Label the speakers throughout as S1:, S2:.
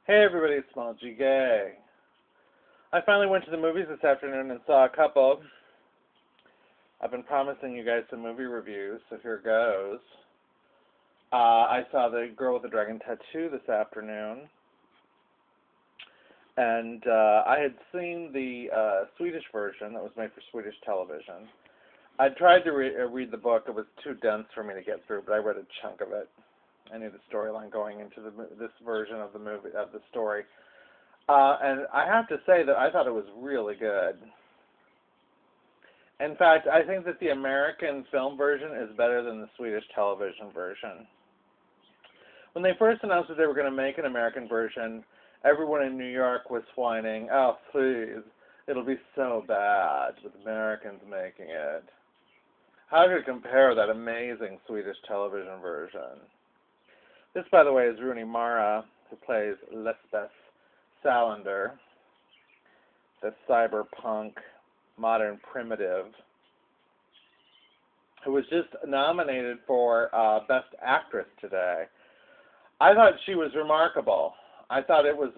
S1: Hey everybody, it's SmallgGay. I finally went to the movies this afternoon and saw a couple. I've been promising you guys some movie reviews, so here goes. I saw The Girl with the Dragon Tattoo this afternoon, and I had seen the Swedish version that was made for Swedish television. I tried to read the book. It was too dense for me to get through, but I read a chunk of it. I knew the storyline going into this version of the movie, of the story. And I have to say that I thought it was really good. In fact, I think that the American film version is better than the Swedish television version. When they first announced that they were going to make an American version, everyone in New York was whining, "Oh, please, it'll be so bad with Americans making it." How could you compare that amazing Swedish television version? This, by the way, is Rooney Mara, who plays Lisbeth Salander, the cyberpunk modern primitive, who was just nominated for Best Actress today. I thought she was remarkable. I thought it was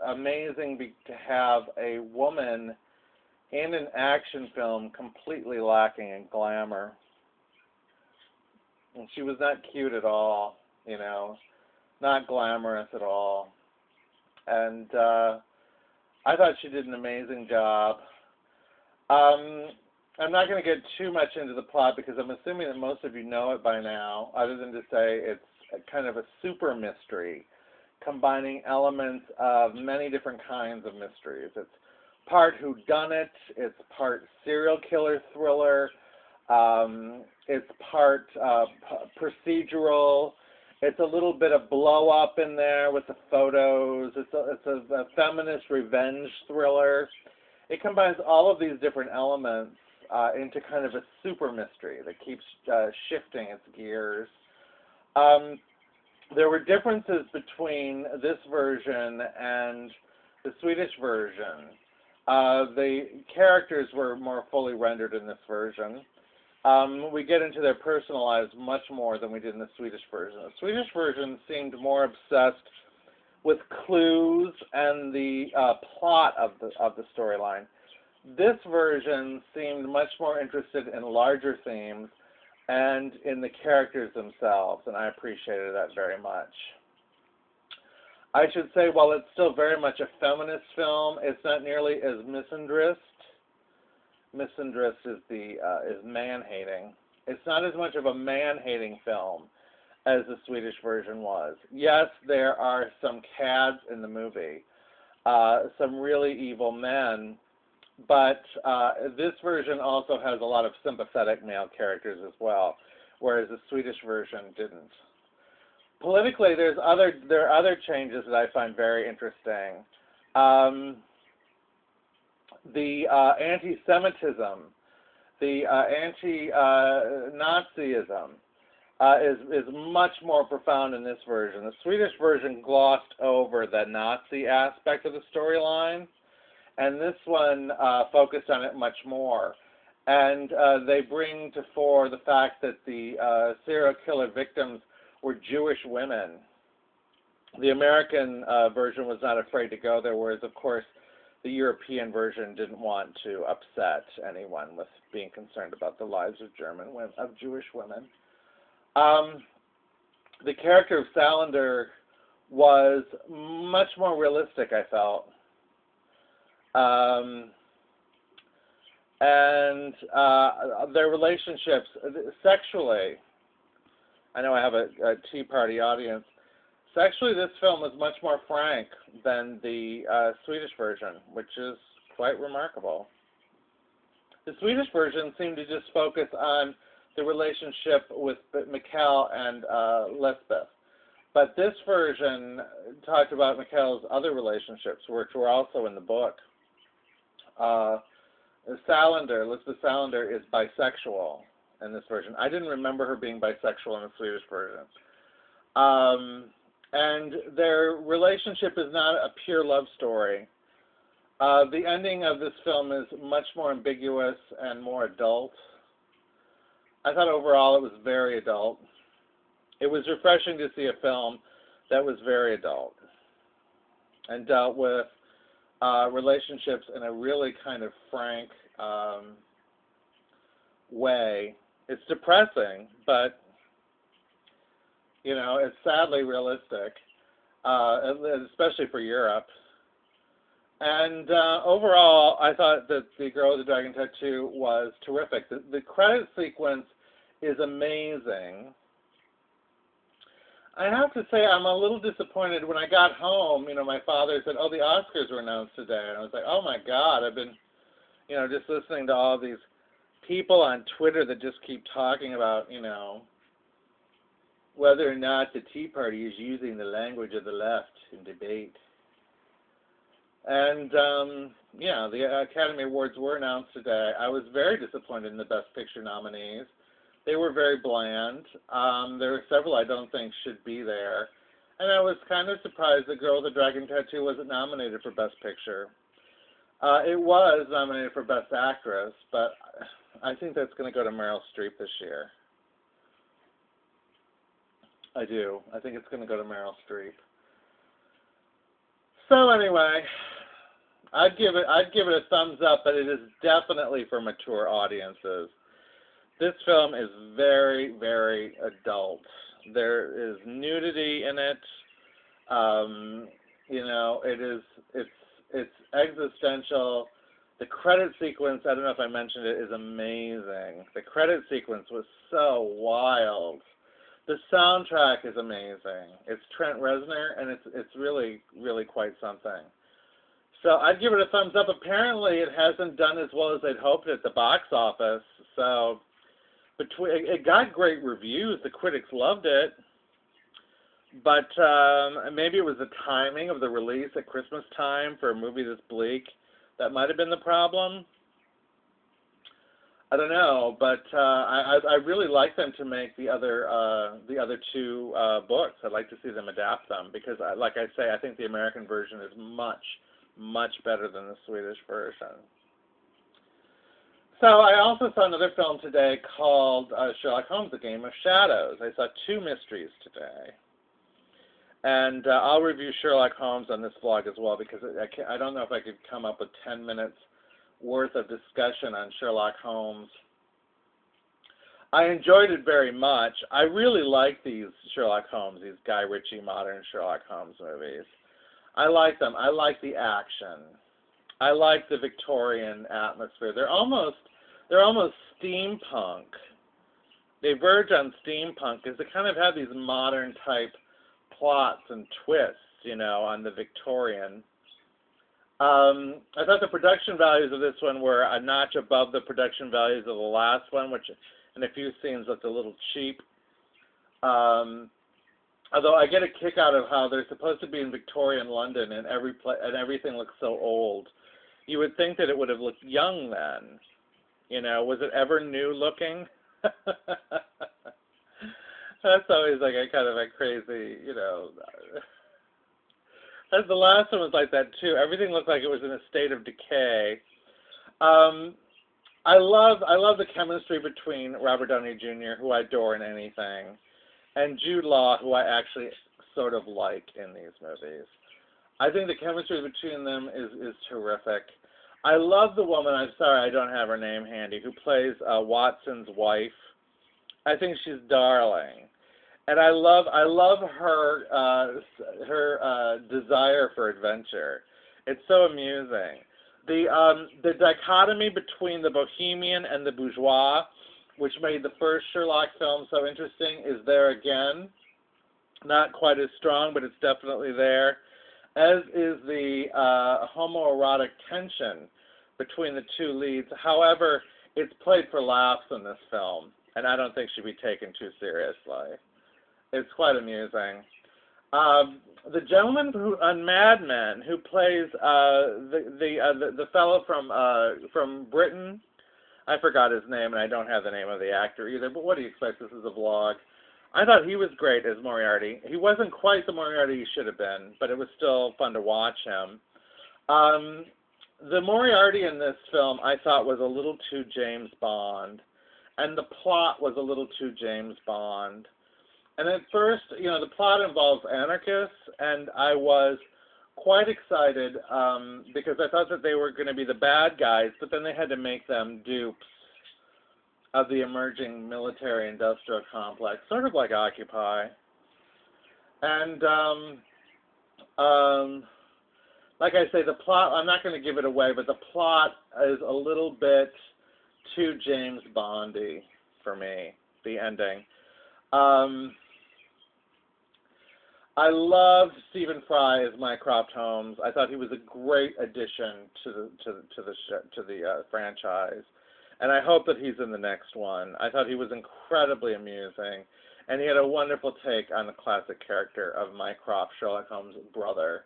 S1: amazing to have a woman in an action film completely lacking in glamour. And she was not cute at all, you know, not glamorous at all. And I thought she did an amazing job. I'm not going to get too much into the plot because I'm assuming that most of you know it by now, other than to say it's kind of a super mystery, combining elements of many different kinds of mysteries. It's part whodunit, it's part serial killer thriller, it's part procedural. It's a little bit of blow up in there with the photos. It's a feminist revenge thriller. It combines all of these different elements into kind of a super mystery that keeps shifting its gears. There were differences between this version and the Swedish version. The characters were more fully rendered in this version. We get into their personal lives much more than we did in the Swedish version. The Swedish version seemed more obsessed with clues and the plot of the storyline. This version seemed much more interested in larger themes and in the characters themselves, and I appreciated that very much. I should say, while it's still very much a feminist film, it's not nearly as misandrist. Misandrist is man-hating. It's not as much of a man-hating film as the Swedish version was. Yes, there are some cads in the movie, some really evil men, but this version also has a lot of sympathetic male characters as well, whereas the Swedish version didn't. Politically, there are other changes that I find very interesting. The anti-Semitism, the anti-Nazism is much more profound in this version. The Swedish version glossed over the Nazi aspect of the storyline, and this one focused on it much more. And they bring to fore the fact that the serial killer victims were Jewish women. The American version was not afraid to go there, whereas, of course, the European version didn't want to upset anyone with being concerned about the lives of Jewish women. The character of Salander was much more realistic, I felt. And their relationships, sexually, I know I have a Tea Party audience. Sexually, this film is much more frank than the Swedish version, which is quite remarkable. The Swedish version seemed to just focus on the relationship with Mikkel and Lisbeth. But this version talked about Mikkel's other relationships, which were also in the book. Lisbeth Salander is bisexual in this version. I didn't remember her being bisexual in the Swedish version. And their relationship is not a pure love story. The ending of this film is much more ambiguous and more adult. I thought overall it was very adult. It was refreshing to see a film that was very adult. and dealt with relationships in a really kind of frank way. It's depressing, but you know, it's sadly realistic, especially for Europe. And overall, I thought that The Girl with the Dragon Tattoo was terrific. The credit sequence is amazing. I have to say, I'm a little disappointed. When I got home, you know, my father said, "Oh, the Oscars were announced today." And I was like, "Oh my God, I've been, you know, just listening to all these people on Twitter that just keep talking about, you know, whether or not the Tea Party is using the language of the left in debate." And, yeah, the Academy Awards were announced today. I was very disappointed in the Best Picture nominees. They were very bland. There were several I don't think should be there. And I was kind of surprised The Girl with the Dragon Tattoo wasn't nominated for Best Picture. It was nominated for Best Actress, but I think that's going to go to Meryl Streep this year. I do. I think it's going to go to Meryl Streep. So anyway, I'd give it a thumbs up, but it is definitely for mature audiences. This film is very, very adult. There is nudity in it. You know, it's existential. The credit sequence, I don't know if I mentioned it, is amazing. The credit sequence was so wild. The soundtrack is amazing. It's Trent Reznor, and it's really, really quite something. So I'd give it a thumbs up. Apparently, it hasn't done as well as they'd hoped at the box office. So it got great reviews. The critics loved it. But maybe it was the timing of the release at Christmas time for a movie this bleak. That might have been the problem. I don't know, but I really like them to make the other two books. I'd like to see them adapt them because, like I say, I think the American version is much, much better than the Swedish version. So I also saw another film today called Sherlock Holmes: A Game of Shadows. I saw two mysteries today. And I'll review Sherlock Holmes on this vlog as well because I don't know if I could come up with 10 minutes worth of discussion on Sherlock Holmes. I enjoyed it very much. I really like these Sherlock Holmes, these Guy Ritchie modern Sherlock Holmes movies. I like them. I like the action. I like the Victorian atmosphere. They're almost steampunk. They verge on steampunk because they kind of have these modern type plots and twists, you know, on the Victorian. I thought the production values of this one were a notch above the production values of the last one, which in a few scenes looked a little cheap. Although I get a kick out of how they're supposed to be in Victorian London and everything looks so old. You would think that it would have looked young then. You know, was it ever new looking? That's always like a kind of a crazy, you know. As the last one was like that too. Everything looked like it was in a state of decay. I love the chemistry between Robert Downey Jr., who I adore in anything, and Jude Law, who I actually sort of like in these movies. I think the chemistry between them is terrific. I love the woman, I'm sorry I don't have her name handy, who plays Watson's wife. I think she's darling. And I love her desire for adventure. It's so amusing. The dichotomy between the bohemian and the bourgeois, which made the first Sherlock film so interesting, is there again. Not quite as strong, but it's definitely there. As is the homoerotic tension between the two leads. However, it's played for laughs in this film, and I don't think should be taken too seriously. It's quite amusing. The gentleman on Mad Men who plays the fellow from Britain, I forgot his name, and I don't have the name of the actor either. But what do you expect? This is a vlog. I thought he was great as Moriarty. He wasn't quite the Moriarty he should have been, but it was still fun to watch him. The Moriarty in this film I thought was a little too James Bond, and the plot was a little too James Bond. And at first, you know, the plot involves anarchists, and I was quite excited because I thought that they were going to be the bad guys, but then they had to make them dupes of the emerging military-industrial complex, sort of like Occupy. And like I say, the plot, I'm not going to give it away, but the plot is a little bit too James Bondy for me, the ending. I loved Stephen Fry as Mycroft Holmes. I thought he was a great addition to the franchise, and I hope that he's in the next one. I thought he was incredibly amusing, and he had a wonderful take on the classic character of Mycroft, Sherlock Holmes' brother.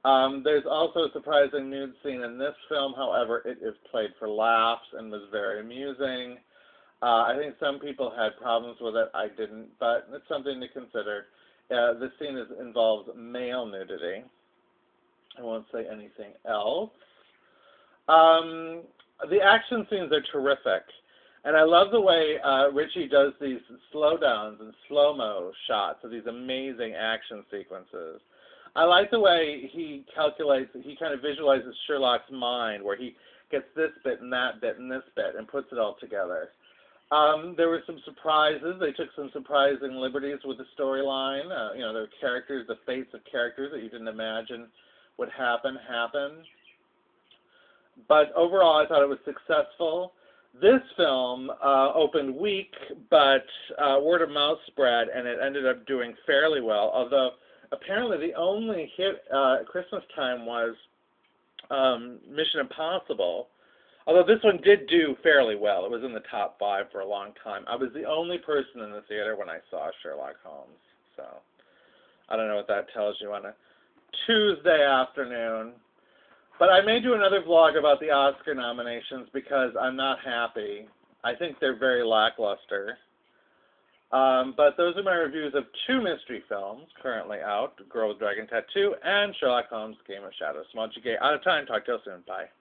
S1: There's also a surprising nude scene in this film. However, it is played for laughs and was very amusing. I think some people had problems with it. I didn't, but it's something to consider. This scene involves male nudity. I won't say anything else. The action scenes are terrific. And I love the way Ritchie does these slowdowns and slow-mo shots of these amazing action sequences. I like the way he calculates, he kind of visualizes Sherlock's mind, where he gets this bit and that bit and this bit and puts it all together. There were some surprises. They took some surprising liberties with the storyline. You know, there were characters, the fates of characters that you didn't imagine would happen. But overall, I thought it was successful. This film opened weak, but word of mouth spread, and it ended up doing fairly well. Although apparently the only hit at Christmas time was Mission Impossible. Although this one did do fairly well. It was in the top 5 for a long time. I was the only person in the theater when I saw Sherlock Holmes. So I don't know what that tells you on a Tuesday afternoon. But I may do another vlog about the Oscar nominations because I'm not happy. I think they're very lackluster. But those are my reviews of 2 mystery films currently out, Girl with Dragon Tattoo and Sherlock Holmes Game of Shadows. SmallgGay out of time. Talk to you soon. Bye.